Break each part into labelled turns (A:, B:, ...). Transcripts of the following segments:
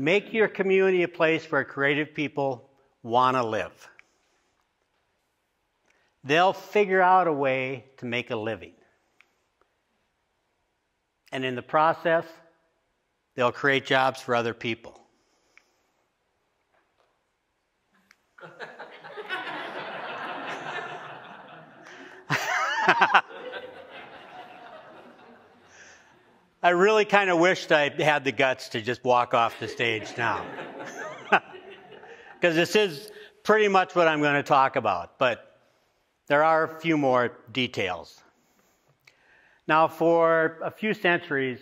A: Make your community a place where creative people want to live. They'll figure out a way to make a living. And in the process, they'll create jobs for other people. I really kind of wished I had the guts to just walk off the stage now. Because this is pretty much what I'm going to talk about, but there are a few more details. Now, for a few centuries,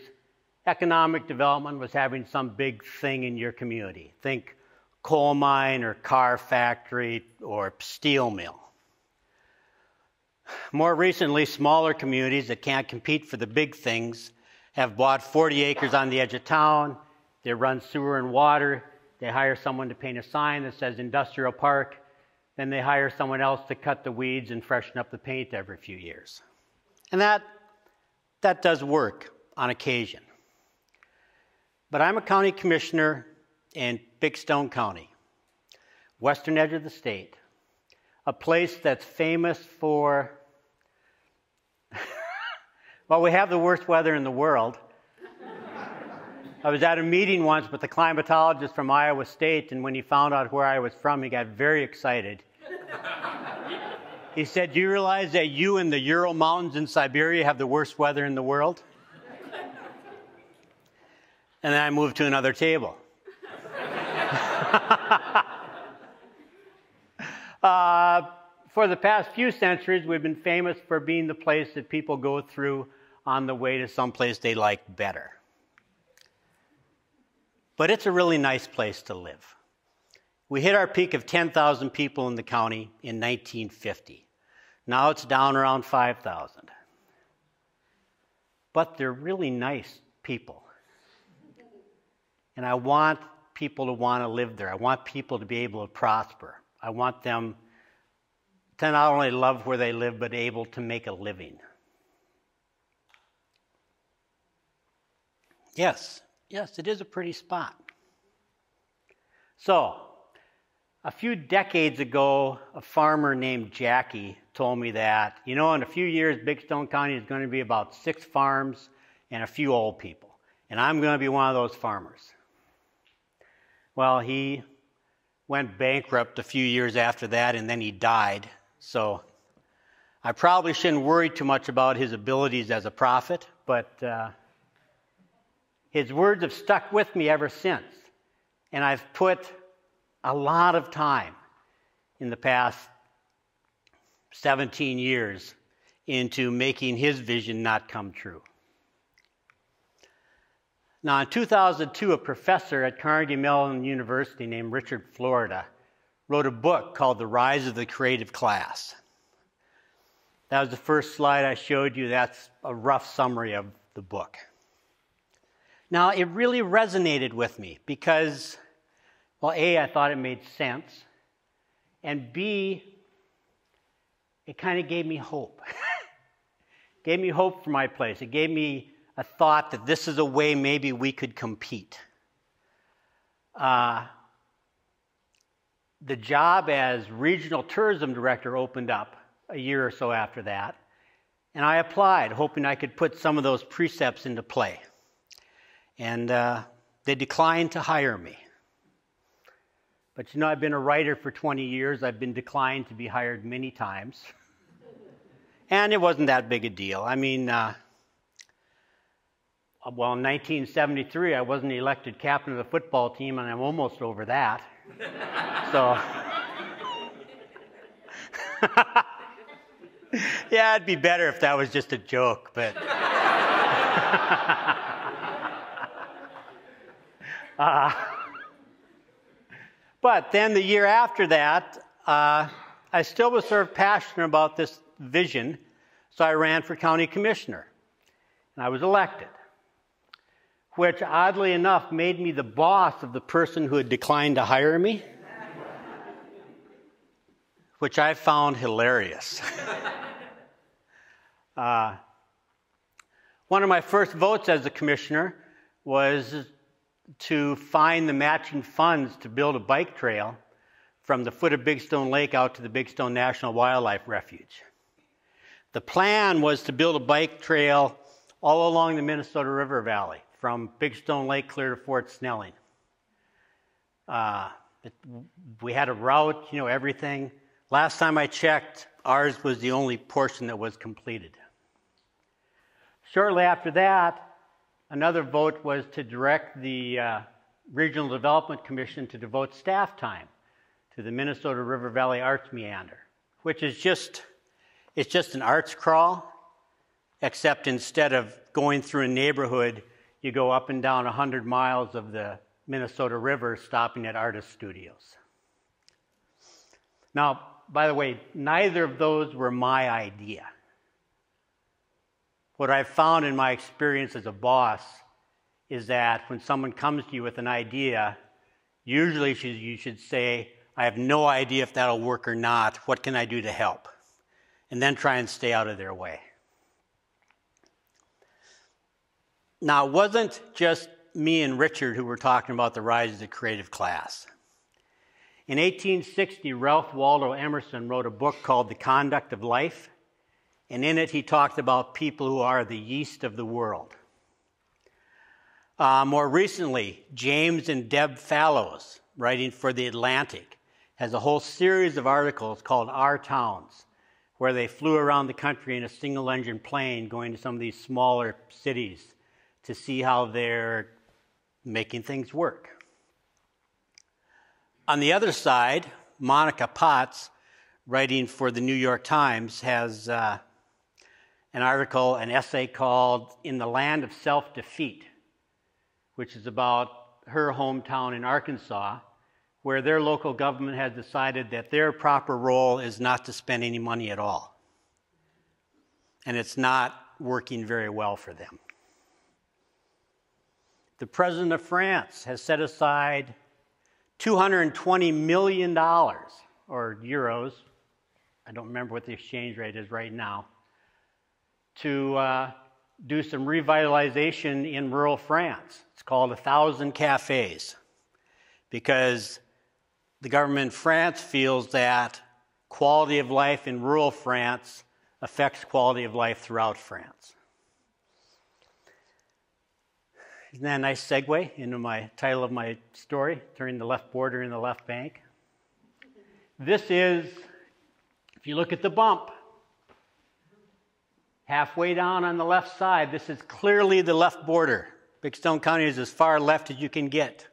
A: economic development was having some big thing in your community. Think coal mine or car factory or steel mill. More recently, smaller communities that can't compete for the big things have bought 40 acres on the edge of town. They run sewer and water. They hire someone to paint a sign that says industrial park. Then they hire someone else to cut the weeds and freshen up the paint every few years. And that does work on occasion. But I'm a county commissioner in Big Stone County, western edge of the state, a place that's famous for, well, we have the worst weather in the world. I was at a meeting once with a climatologist from Iowa State, and when he found out where I was from, he got very excited. He said, "Do you realize that you in the Ural Mountains in Siberia have the worst weather in the world?" And then I moved to another table. For the past few centuries, we've been famous for being the place that people go through on the way to someplace they like better. But it's a really nice place to live. We hit our peak of 10,000 people in the county in 1950. Now it's down around 5,000. But they're really nice people. And I want people to want to live there. I want people to be able to prosper. I want them to not only love where they live, but able to make a living. Yes, it is a pretty spot. So, a few decades ago, a farmer named Jackie told me that, in a few years, Big Stone County is going to be about 6 farms and a few old people. And I'm going to be one of those farmers. Well, he went bankrupt a few years after that, and then he died. So I probably shouldn't worry too much about his abilities as a prophet, but his words have stuck with me ever since. And I've put a lot of time in the past 17 years into making his vision not come true. Now, in 2002, a professor at Carnegie Mellon University named Richard Florida wrote a book called The Rise of the Creative Class. That was the first slide I showed you. That's a rough summary of the book. Now, it really resonated with me because, well, A, I thought it made sense, and B, it kind of gave me hope. Gave me hope for my place. It gave me a thought that this is a way maybe we could compete. The job as regional tourism director opened up a year or so after that, and I applied, hoping I could put some of those precepts into play. And they declined to hire me. But I've been a writer for 20 years. I've been declined to be hired many times. And it wasn't that big a deal. I mean, in 1973, I wasn't elected captain of the football team, and I'm almost over that. So, yeah, it'd be better if that was just a joke, but... But then the year after that, I still was sort of passionate about this vision, so I ran for county commissioner, and I was elected, which oddly enough made me the boss of the person who had declined to hire me, which I found hilarious. One of my first votes as a commissioner was to find the matching funds to build a bike trail from the foot of Big Stone Lake out to the Big Stone National Wildlife Refuge. The plan was to build a bike trail all along the Minnesota River Valley, from Big Stone Lake clear to Fort Snelling. We had a route, everything. Last time I checked, ours was the only portion that was completed. Shortly after that, another vote was to direct the Regional Development Commission to devote staff time to the Minnesota River Valley Arts Meander, which is just an arts crawl, except instead of going through a neighborhood, you go up and down 100 miles of the Minnesota River, stopping at artist studios. Now, by the way, neither of those were my idea. What I've found in my experience as a boss is that when someone comes to you with an idea, usually you should say, I have no idea if that'll work or not. What can I do to help? And then try and stay out of their way. Now, it wasn't just me and Richard who were talking about the rise of the creative class. In 1860, Ralph Waldo Emerson wrote a book called The Conduct of Life, and in it he talked about people who are the yeast of the world. More recently, James and Deb Fallows, writing for The Atlantic, has a whole series of articles called Our Towns, where they flew around the country in a single-engine plane going to some of these smaller cities to see how they're making things work. On the other side, Monica Potts, writing for the New York Times, has an essay called In the Land of Self-Defeat, which is about her hometown in Arkansas, where their local government has decided that their proper role is not to spend any money at all. And it's not working very well for them. The President of France has set aside $220 million, or euros, I don't remember what the exchange rate is right now, to do some revitalization in rural France. It's called 1,000 cafes, because the government in France feels that quality of life in rural France affects quality of life throughout France. Isn't that a nice segue into my title of my story, Turning the Left Border into the Left Bank? This is, if you look at the bump, halfway down on the left side, this is clearly the left border. Big Stone County is as far left as you can get,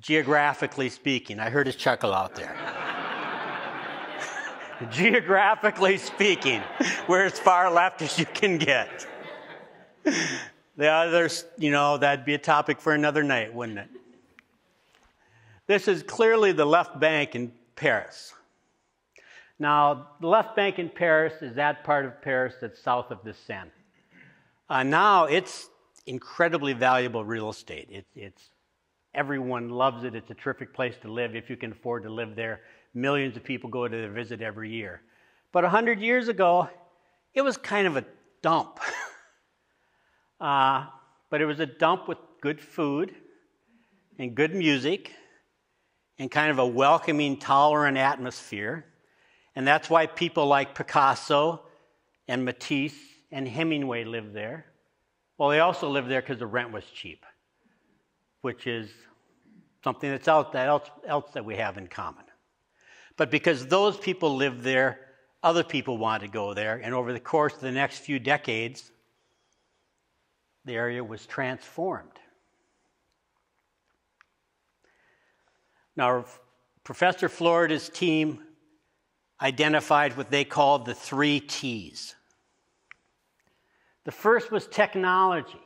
A: geographically speaking. I heard his chuckle out there. Geographically speaking, we're as far left as you can get. The others, that'd be a topic for another night, wouldn't it? This is clearly the left bank in Paris. Now, the left bank in Paris is that part of Paris that's south of the Seine. Now, it's incredibly valuable real estate. Everyone loves it. It's a terrific place to live if you can afford to live there. Millions of people go to visit every year. But 100 years ago, it was kind of a dump. But it was a dump with good food and good music and kind of a welcoming, tolerant atmosphere. And that's why people like Picasso and Matisse and Hemingway lived there. Well, they also lived there because the rent was cheap, which is something that's else that we have in common. But because those people lived there, other people wanted to go there. And over the course of the next few decades, the area was transformed. Now, Professor Florida's team identified what they called the 3 T's. The first was technology.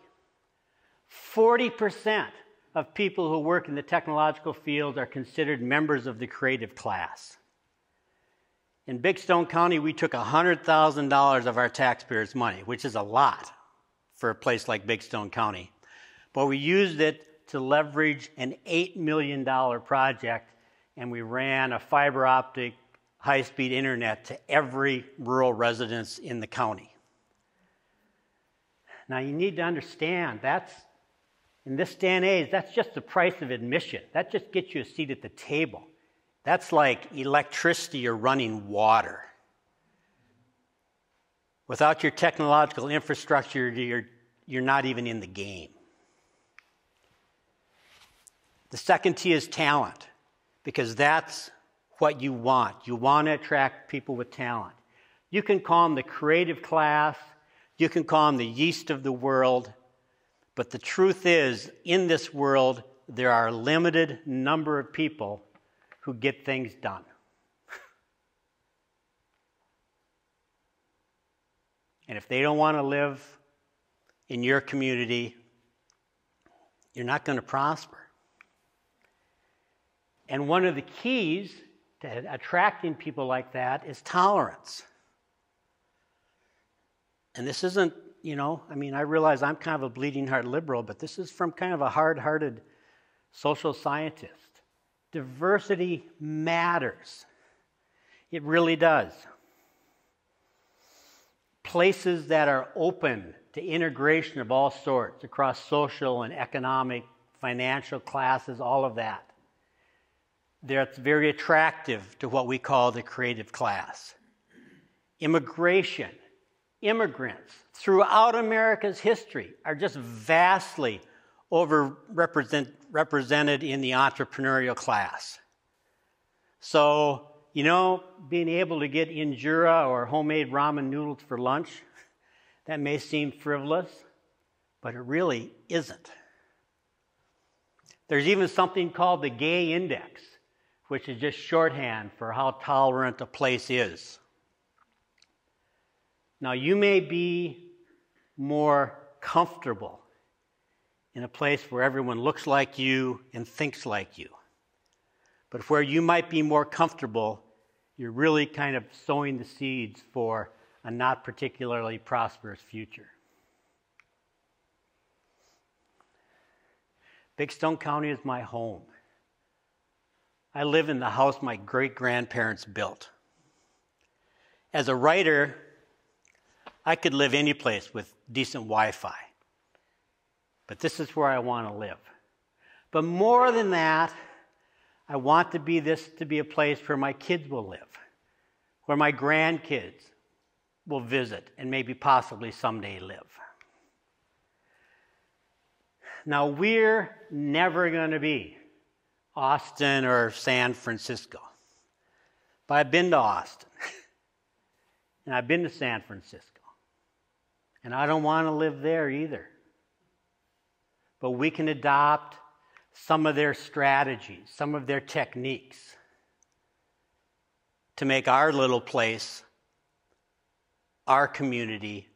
A: 40% of people who work in the technological field are considered members of the creative class. In Big Stone County, we took $100,000 of our taxpayers' money, which is a lot for a place like Big Stone County. But we used it to leverage an $8 million project, and we ran a fiber optic high-speed internet to every rural residence in the county. Now, you need to understand, In this day and age, that's just the price of admission. That just gets you a seat at the table. That's like electricity or running water. Without your technological infrastructure, you're not even in the game. The second T is talent, because that's what you want. You want to attract people with talent. You can call them the creative class. You can call them the yeast of the world. But the truth is, in this world, there are a limited number of people who get things done. And if they don't want to live in your community, you're not going to prosper. And one of the keys to attracting people like that is tolerance. And this isn't, I realize I'm kind of a bleeding heart liberal, but this is from kind of a hard-hearted social scientist. Diversity matters. It really does. Places that are open to integration of all sorts across social and economic, financial classes, all of that. That's very attractive to what we call the creative class. Immigration, immigrants throughout America's history are just vastly represented in the entrepreneurial class. So, being able to get injera or homemade ramen noodles for lunch, that may seem frivolous, but it really isn't. There's even something called the gay index, which is just shorthand for how tolerant a place is. Now, you may be more comfortable in a place where everyone looks like you and thinks like you. But where you might be more comfortable, you're really kind of sowing the seeds for a not particularly prosperous future. Big Stone County is my home. I live in the house my great-grandparents built. As a writer, I could live any place with decent Wi-Fi. But this is where I want to live. But more than that, I want this to be a place where my kids will live, where my grandkids will visit and maybe possibly someday live. Now, we're never going to be Austin or San Francisco. But I've been to Austin, and I've been to San Francisco, and I don't want to live there either. But we can adopt some of their strategies, some of their techniques to make our little place, our community,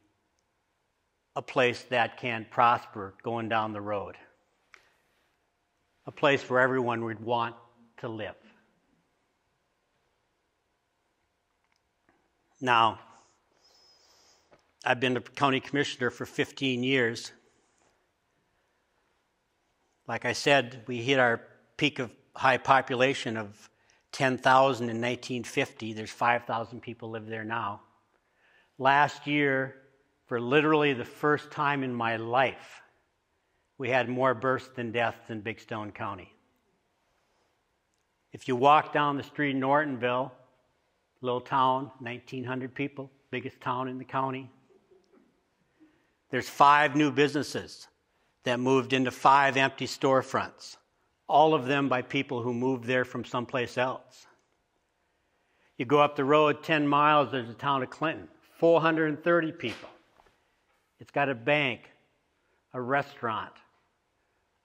A: a place that can prosper going down the road. A place where everyone would want to live. Now, I've been a county commissioner for 15 years. Like I said, we hit our peak of high population of 10,000 in 1950. There's 5,000 people live there now. Last year, for literally the first time in my life, we had more births than deaths in Big Stone County. If you walk down the street in Nortonville, little town, 1,900 people, biggest town in the county, there's 5 new businesses that moved into 5 empty storefronts, all of them by people who moved there from someplace else. You go up the road 10 miles, there's the town of Clinton, 430 people. It's got a bank, a restaurant,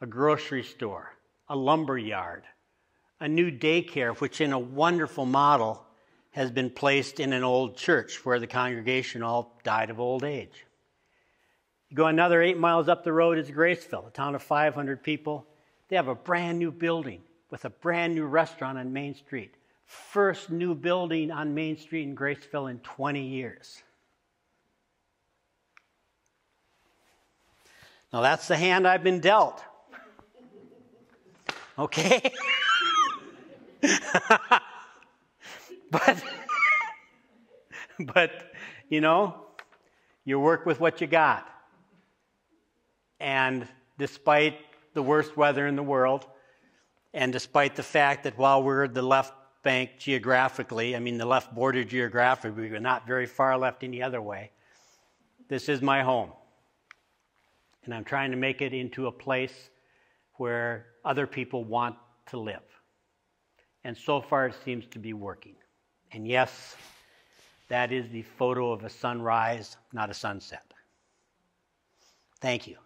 A: a grocery store, a lumber yard, a new daycare, which in a wonderful model has been placed in an old church where the congregation all died of old age. You go another 8 miles up the road is Graceville, a town of 500 people. They have a brand new building with a brand new restaurant on Main Street. First new building on Main Street in Graceville in 20 years. Now that's the hand I've been dealt. Okay? But, you work with what you got. And despite the worst weather in the world. And despite the fact that while we're the left bank geographically, I mean the left border geographically, we're not very far left any other way, this is my home. And I'm trying to make it into a place where other people want to live. And so far it seems to be working. And yes, that is the photo of a sunrise, not a sunset. Thank you.